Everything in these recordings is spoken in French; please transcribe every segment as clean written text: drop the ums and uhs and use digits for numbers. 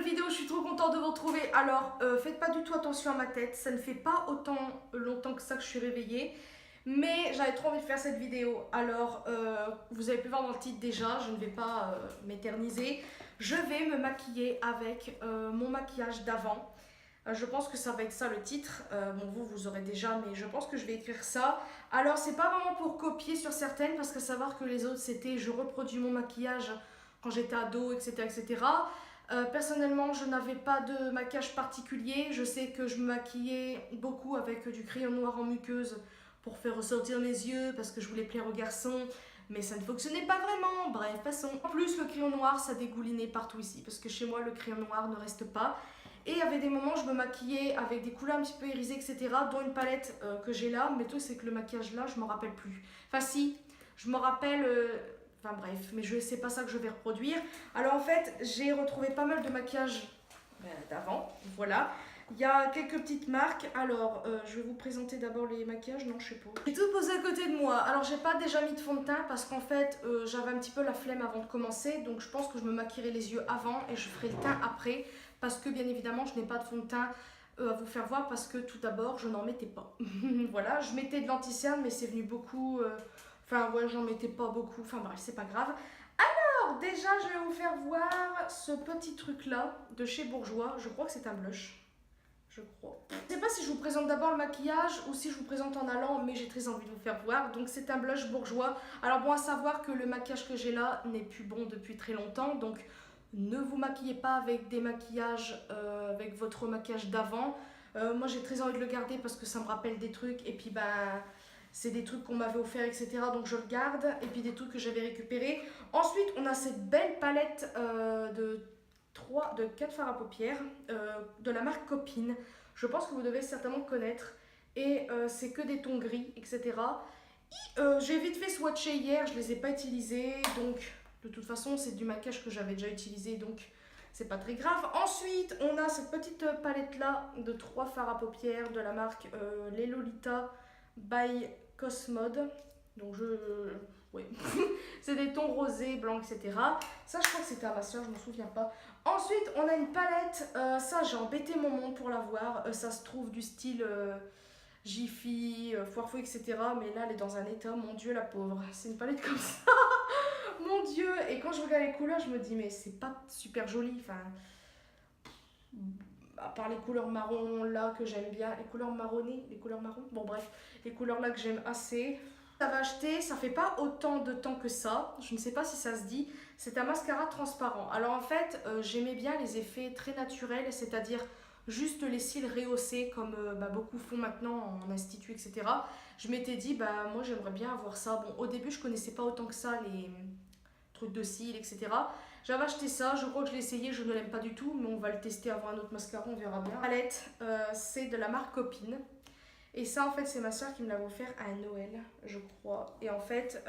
nouvelle vidéo, je suis trop contente de vous retrouver. Alors, faites pas du tout attention à ma tête, ça ne fait pas autant longtemps que ça que je suis réveillée. Mais j'avais trop envie de faire cette vidéo. Alors, vous avez pu voir dans le titre déjà, je ne vais pas m'éterniser. Je vais me maquiller avec mon maquillage d'avant. Je pense que ça va être ça le titre. Bon, vous aurez déjà, mais je pense que je vais écrire ça. Alors, c'est pas vraiment pour copier sur certaines, parce que savoir que les autres, c'était je reproduis mon maquillage quand j'étais ado, etc. etc. Personnellement, je n'avais pas de maquillage particulier. Je sais que je me maquillais beaucoup avec du crayon noir en muqueuse pour faire ressortir mes yeux, parce que je voulais plaire aux garçons. Mais ça ne fonctionnait pas vraiment. Bref, passons. En plus, le crayon noir, ça dégoulinait partout ici, parce que chez moi, le crayon noir ne reste pas. Et il y avait des moments où je me maquillais avec des couleurs un petit peu irisées, etc. Dont une palette que j'ai là. Mais tout, c'est que le maquillage là, je m'en rappelle plus. Enfin, si, je me rappelle. Enfin bref, mais c'est pas ça que je vais reproduire. Alors en fait, j'ai retrouvé pas mal de maquillage d'avant. Voilà. Il y a quelques petites marques. Alors, je vais vous présenter d'abord les maquillages. Non, je sais pas. J'ai tout posé à côté de moi. Alors, j'ai pas déjà mis de fond de teint parce qu'en fait, j'avais un petit peu la flemme avant de commencer. Donc, je pense que je me maquillerai les yeux avant et je ferai le teint après. Parce que, bien évidemment, je n'ai pas de fond de teint à vous faire voir parce que tout d'abord, je n'en mettais pas. Voilà, je mettais de l'anti-cerne, mais c'est venu beaucoup... Enfin, ouais, j'en mettais pas beaucoup. Enfin, bref, c'est pas grave. Alors, déjà, je vais vous faire voir ce petit truc-là de chez Bourjois. Je crois que c'est un blush. Je crois. Je sais pas si je vous présente d'abord le maquillage ou si je vous présente en allant, mais j'ai très envie de vous faire voir. Donc, c'est un blush Bourjois. Alors, bon, à savoir que le maquillage que j'ai là n'est plus bon depuis très longtemps. Donc, ne vous maquillez pas avec des maquillages, avec votre maquillage d'avant. Moi, j'ai très envie de le garder parce que ça me rappelle des trucs. Et puis, ben... c'est des trucs qu'on m'avait offert, etc. Donc je le garde. Et puis des trucs que j'avais récupérés. Ensuite, on a cette belle palette de 4 fards à paupières de la marque Copine. Je pense que vous devez certainement connaître. Et c'est que des tons gris, etc. J'ai vite fait swatcher hier. Je ne les ai pas utilisés. Donc, de toute façon, c'est du maquillage que j'avais déjà utilisé. Donc, c'est pas très grave. Ensuite, on a cette petite palette-là de 3 fards à paupières de la marque Les Lolita by Cosmode. Donc oui. C'est des tons rosés, blancs, etc. Ça, je crois que c'était à ma soeur, je me souviens pas. Ensuite, on a une palette. Ça, j'ai embêté mon monde pour l'avoir. Ça se trouve du style Jiffy, Foirefou, etc. Mais là, elle est dans un état, mon Dieu, la pauvre. C'est une palette comme ça. Mon Dieu. Et quand je regarde les couleurs, je me dis, mais c'est pas super joli. Enfin... à part les couleurs marron là que j'aime bien, les couleurs marronnées, les couleurs marron, bon bref, les couleurs là que j'aime assez. J'avais acheté, ça fait pas autant de temps que ça, je ne sais pas si ça se dit, c'est un mascara transparent. Alors en fait, j'aimais bien les effets très naturels, c'est-à-dire juste les cils rehaussés comme beaucoup font maintenant en institut, etc. Je m'étais dit, moi j'aimerais bien avoir ça. Bon, au début, je connaissais pas autant que ça les trucs de cils, etc. J'avais acheté ça, je crois que je l'ai essayé, je ne l'aime pas du tout, mais on va le tester avant un autre mascara, on verra bien. La palette, c'est de la marque Copine. Et ça, en fait, c'est ma soeur qui me l'avait offert à Noël, je crois. Et en fait,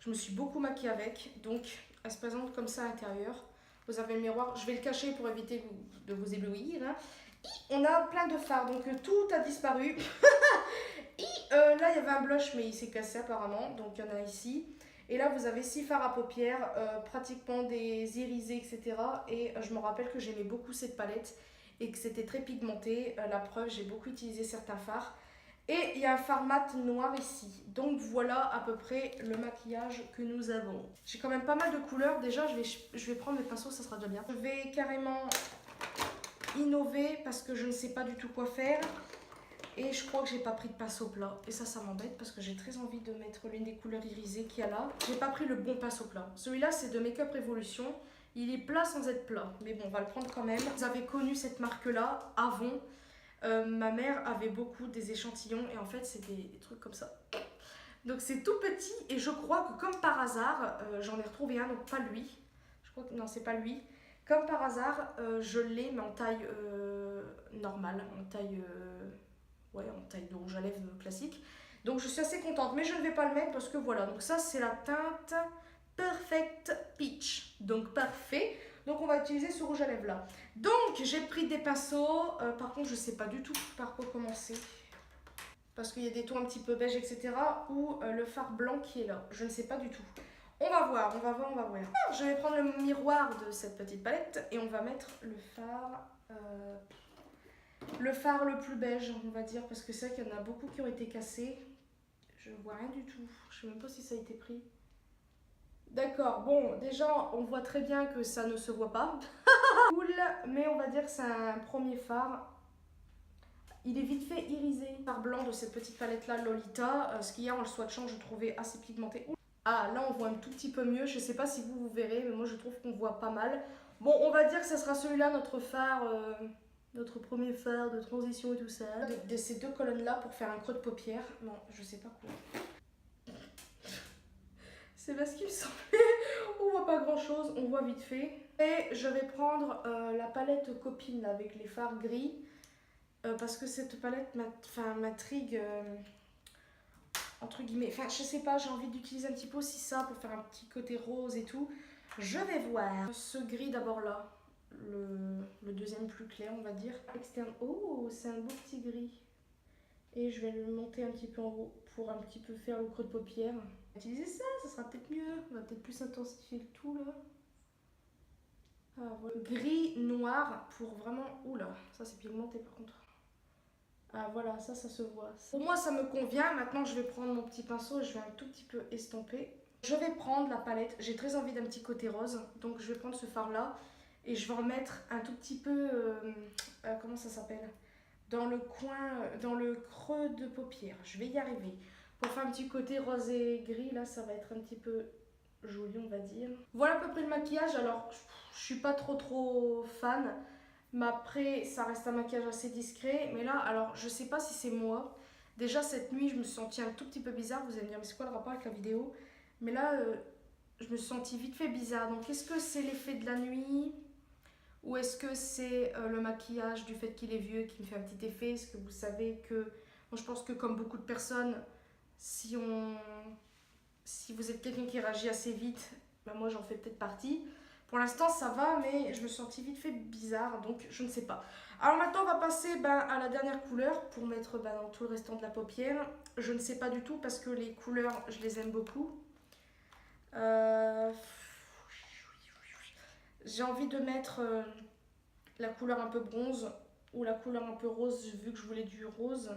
je me suis beaucoup maquillée avec, donc elle se présente comme ça à l'intérieur. Vous avez le miroir, je vais le cacher pour éviter de vous éblouir. Hein. Et on a plein de fards, donc tout a disparu. Et là, il y avait un blush, mais il s'est cassé apparemment, donc il y en a ici. Et là, vous avez 6 fards à paupières, pratiquement des irisés, etc. Et je me rappelle que j'aimais beaucoup cette palette et que c'était très pigmenté. La preuve, j'ai beaucoup utilisé certains fards. Et il y a un fard mat noir ici. Donc voilà à peu près le maquillage que nous avons. J'ai quand même pas mal de couleurs. Déjà, je vais prendre mes pinceaux, ça sera déjà bien. Je vais carrément innover parce que je ne sais pas du tout quoi faire. Et je crois que j'ai pas pris de pinceau plat. Et ça m'embête parce que j'ai très envie de mettre l'une des couleurs irisées qu'il y a là. J'ai pas pris le bon pinceau plat. Celui-là, c'est de Make Up Revolution. Il est plat sans être plat. Mais bon, on va le prendre quand même. Vous avez connu cette marque-là, Avon. Ma mère avait beaucoup des échantillons. Et en fait, c'est des trucs comme ça. Donc c'est tout petit. Et je crois que comme par hasard, j'en ai retrouvé un. Donc pas lui. Je crois que non, c'est pas lui. Comme par hasard, je l'ai, mais en taille normale. En taille... ouais, en taille de rouge à lèvres classique. Donc je suis assez contente, mais je ne vais pas le mettre parce que voilà. Donc ça, c'est la teinte Perfect Peach. Donc parfait. Donc on va utiliser ce rouge à lèvres là. Donc j'ai pris des pinceaux. Par contre, je ne sais pas du tout par quoi commencer. Parce qu'il y a des tons un petit peu beige, etc. Ou le fard blanc qui est là. Je ne sais pas du tout. On va voir, on va voir, on va voir. Je vais prendre le miroir de cette petite palette et on va mettre le fard le plus beige, on va dire, parce que c'est vrai qu'il y en a beaucoup qui ont été cassés. Je vois rien du tout. Je sais même pas si ça a été pris. D'accord, bon, déjà, on voit très bien que ça ne se voit pas. Cool, mais on va dire que c'est un premier fard. Il est vite fait irisé. Le fard blanc de cette petite palette-là, Lolita. Ce qu'il y a en le swatchant, je trouvais assez pigmenté. Ah, là, on voit un tout petit peu mieux. Je sais pas si vous verrez, mais moi, je trouve qu'on voit pas mal. Bon, on va dire que ce sera celui-là, notre phare... notre premier phare de transition et tout ça. De ces deux colonnes-là pour faire un creux de paupière. Non, je sais pas quoi. C'est parce qu'il me semblait. On voit pas grand-chose, on voit vite fait. Et je vais prendre la palette copine là, avec les fards gris. Parce que cette palette m'intrigue. Entre guillemets. Enfin, je sais pas, j'ai envie d'utiliser un petit peu aussi ça pour faire un petit côté rose et tout. Je vais voir. Ce gris d'abord là. Le deuxième plus clair, on va dire. Externe. Oh, c'est un beau petit gris. Et je vais le monter un petit peu en haut pour un petit peu faire le creux de paupière. Utiliser ça, ça sera peut-être mieux. On va peut-être plus intensifier le tout là. Ah, voilà. Gris, noir pour vraiment... Oula, ça c'est pigmenté par contre. Ah voilà, ça se voit. Pour moi ça me convient. Maintenant je vais prendre mon petit pinceau et je vais un tout petit peu estomper. Je vais prendre la palette. J'ai très envie d'un petit côté rose. Donc je vais prendre ce fard là. Et je vais en mettre un tout petit peu... comment ça s'appelle? Dans le coin, dans le creux de paupière. Je vais y arriver. Pour faire un petit côté rose et gris, là, ça va être un petit peu joli, on va dire. Voilà à peu près le maquillage. Alors, je suis pas trop fan. Mais après, ça reste un maquillage assez discret. Mais là, alors, je sais pas si c'est moi. Déjà, cette nuit, je me suis sentie un tout petit peu bizarre. Vous allez me dire, mais c'est quoi le rapport avec la vidéo? Mais là, je me suis sentie vite fait bizarre. Donc, est-ce que c'est l'effet de la nuit? Ou est-ce que c'est le maquillage du fait qu'il est vieux qui me fait un petit effet? Est-ce que vous savez que... Moi, je pense que comme beaucoup de personnes, si vous êtes quelqu'un qui réagit assez vite, ben moi j'en fais peut-être partie. Pour l'instant ça va, mais je me suis sentie vite fait bizarre, donc je ne sais pas. Alors maintenant on va passer à la dernière couleur pour mettre dans tout le restant de la paupière. Je ne sais pas du tout parce que les couleurs je les aime beaucoup. J'ai envie de mettre la couleur un peu bronze ou la couleur un peu rose vu que je voulais du rose.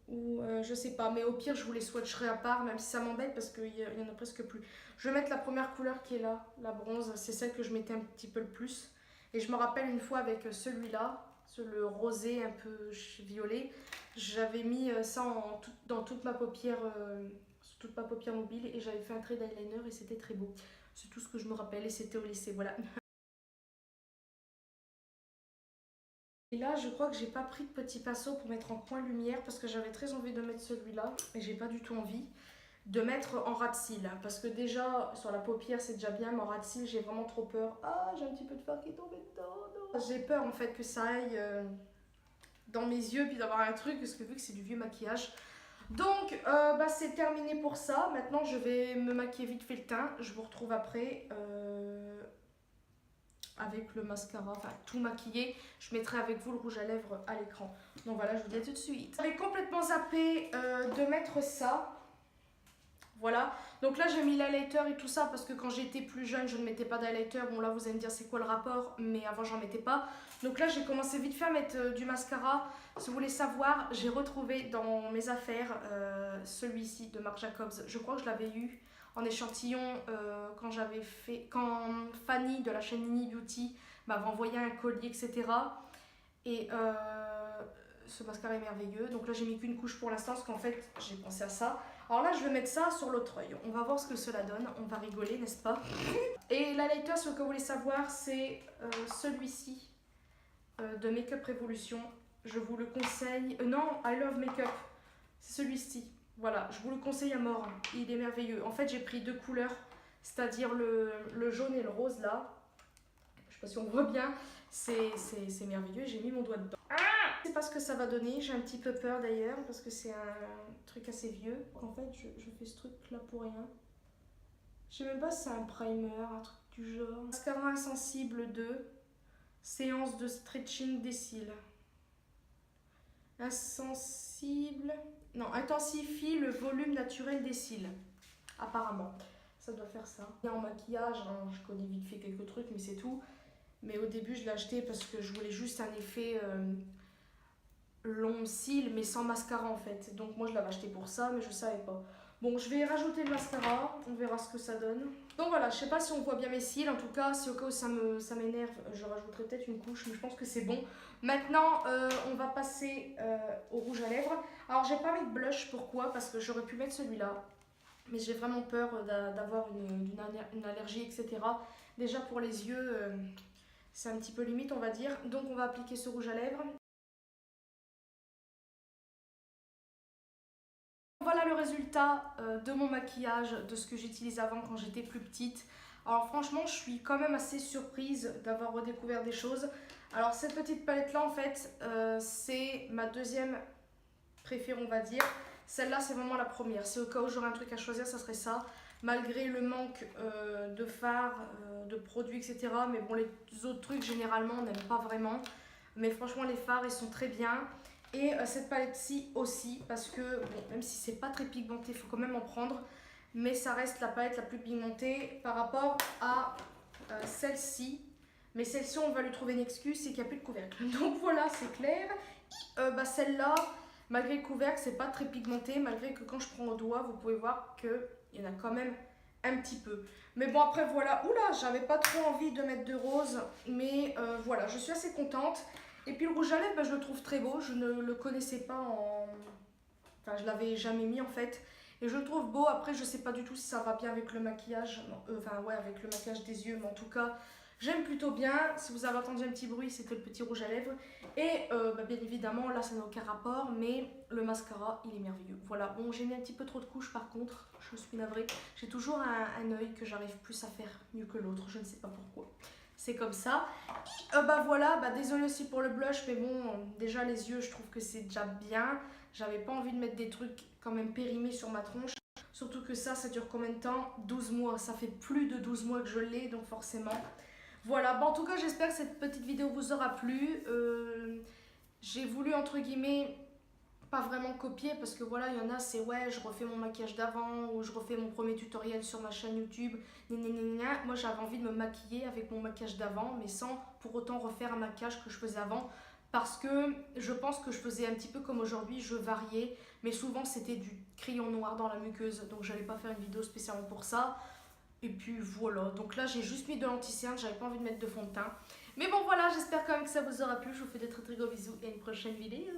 Ou je sais pas, mais au pire je vous les swatcherai à part, même si ça m'embête parce qu'il y en a presque plus. Je vais mettre la première couleur qui est là, la bronze, c'est celle que je mettais un petit peu le plus. Et je me rappelle une fois avec celui-là, le rosé un peu violet, j'avais mis ça dans toute ma paupière, sur toute ma paupière mobile et j'avais fait un trait d'eyeliner et c'était très beau. C'est tout ce que je me rappelle et c'était au lycée, voilà. Et là, je crois que j'ai pas pris de petit pinceau pour mettre en coin lumière parce que j'avais très envie de mettre celui-là et j'ai pas du tout envie de mettre en ras de cils parce que déjà sur la paupière c'est déjà bien, mais en ras de cils j'ai vraiment trop peur. Ah, j'ai un petit peu de fard qui est tombé dedans. J'ai peur en fait que ça aille dans mes yeux puis d'avoir un truc parce que vu que c'est du vieux maquillage. Donc c'est terminé pour ça. Maintenant je vais me maquiller vite fait le teint. Je vous retrouve après. Avec le mascara, enfin tout maquillé. Je mettrai avec vous le rouge à lèvres à l'écran. Donc voilà, je vous dis à tout de suite. J'avais complètement zappé de mettre ça. Voilà, donc là j'ai mis l'highlighter et tout ça parce que quand j'étais plus jeune je ne mettais pas d'highlighter. Bon là vous allez me dire c'est quoi le rapport, mais avant j'en mettais pas. Donc là j'ai commencé vite fait à mettre du mascara. Si vous voulez savoir, j'ai retrouvé dans mes affaires celui-ci de Marc Jacobs. Je crois que je l'avais eu en échantillon quand Fanny de la chaîne Nini Beauty m'avait envoyé un collier, etc. Et ce mascara est merveilleux. Donc là j'ai mis qu'une couche pour l'instant parce qu'en fait j'ai pensé à ça. Alors là je vais mettre ça sur l'autre œil. On va voir ce que cela donne. On va rigoler, n'est-ce pas? Et l'highlighter, ce que vous voulez savoir, c'est celui-ci de Make Up Revolution. Je vous le conseille. Non, I Love Makeup. C'est celui-ci. Voilà, je vous le conseille à mort. Il est merveilleux. En fait, j'ai pris deux couleurs, c'est-à-dire le jaune et le rose là. Je sais pas si on voit bien. C'est merveilleux. J'ai mis mon doigt dedans. Je sais pas ce que ça va donner. J'ai un petit peu peur d'ailleurs parce que c'est un truc assez vieux. En fait, je fais ce truc là pour rien. Je sais même pas si c'est un primer, un truc du genre. Mascara insensible 2. Séance de stretching des cils. Insensible. Non, intensifie le volume naturel des cils. Apparemment. ça doit faire ça. Et en maquillage, hein, je connais vite fait quelques trucs, mais c'est tout. Mais au début, je l'ai acheté parce que je voulais juste un effet long cils, mais sans mascara en fait. Donc moi, je l'avais acheté pour ça, mais je savais pas. Bon, je vais rajouter le mascara, on verra ce que ça donne. Donc voilà, je sais pas si on voit bien mes cils, en tout cas, si au cas où ça m'énerve, je rajouterai peut-être une couche, mais je pense que c'est bon. Maintenant, on va passer au rouge à lèvres. Alors, j'ai pas mis de blush, pourquoi? Parce que j'aurais pu mettre celui-là, mais j'ai vraiment peur d'avoir une allergie, etc. Déjà pour les yeux, c'est un petit peu limite, on va dire. Donc, on va appliquer ce rouge à lèvres. Voilà le résultat de mon maquillage, de ce que j'utilisais avant quand j'étais plus petite. Alors franchement, je suis quand même assez surprise d'avoir redécouvert des choses. Alors cette petite palette là en fait, c'est ma deuxième préférée on va dire. Celle-là c'est vraiment la première. Si au cas où j'aurais un truc à choisir, ça serait ça. Malgré le manque de fard, de produits etc. Mais bon, les autres trucs généralement on n'aime pas vraiment. Mais franchement les fards ils sont très bien. Et cette palette-ci aussi, parce que bon, même si c'est pas très pigmenté, il faut quand même en prendre. Mais ça reste la palette la plus pigmentée par rapport à celle-ci. Mais celle-ci, on va lui trouver une excuse, c'est qu'il n'y a plus de couvercle. Donc voilà, c'est clair. Celle-là, malgré le couvercle, c'est pas très pigmenté. Malgré que quand je prends au doigt, vous pouvez voir qu'il y en a quand même un petit peu. Mais bon, après voilà. Oula, j'avais pas trop envie de mettre de rose. Mais voilà, je suis assez contente. Et puis le rouge à lèvres, je le trouve très beau. Je ne le connaissais pas en... Enfin, je l'avais jamais mis en fait. Et je le trouve beau. Après, je sais pas du tout si ça va bien avec le maquillage. Enfin, ouais, avec le maquillage des yeux. Mais en tout cas, j'aime plutôt bien. Si vous avez entendu un petit bruit, c'était le petit rouge à lèvres. Et bien évidemment, là, ça n'a aucun rapport. Mais le mascara, il est merveilleux. Voilà. Bon, j'ai mis un petit peu trop de couches par contre. Je suis navrée. J'ai toujours un œil que j'arrive plus à faire mieux que l'autre. Je ne sais pas pourquoi. C'est comme ça. Voilà, désolée aussi pour le blush, mais bon, déjà les yeux, je trouve que c'est déjà bien. J'avais pas envie de mettre des trucs quand même périmés sur ma tronche. Surtout que ça dure combien de temps? 12 mois. Ça fait plus de 12 mois que je l'ai, donc forcément. Voilà, en tout cas, j'espère que cette petite vidéo vous aura plu. J'ai voulu, entre guillemets, pas vraiment copier parce que voilà, il y en a, c'est ouais, je refais mon maquillage d'avant ou je refais mon premier tutoriel sur ma chaîne YouTube. Moi, j'avais envie de me maquiller avec mon maquillage d'avant, mais sans pour autant refaire un maquillage que je faisais avant. Parce que je pense que je faisais un petit peu comme aujourd'hui, je variais, mais souvent c'était du crayon noir dans la muqueuse, donc j'allais pas faire une vidéo spécialement pour ça. Et puis voilà, donc là j'ai juste mis de l'anti-cerne, j'avais pas envie de mettre de fond de teint. Mais bon voilà, j'espère quand même que ça vous aura plu, je vous fais des très très gros bisous et à une prochaine vidéo.